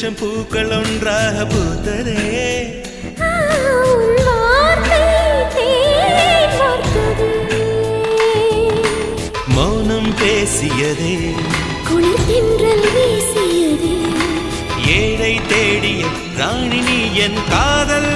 லட்சம் பூக்கள் ஒன்றாக பூத்ததே. மௌனம் பேசியதே, குளிர்தென்றல் வீசியதே. ஏழை தேடிய ராணி நீ என் காதல்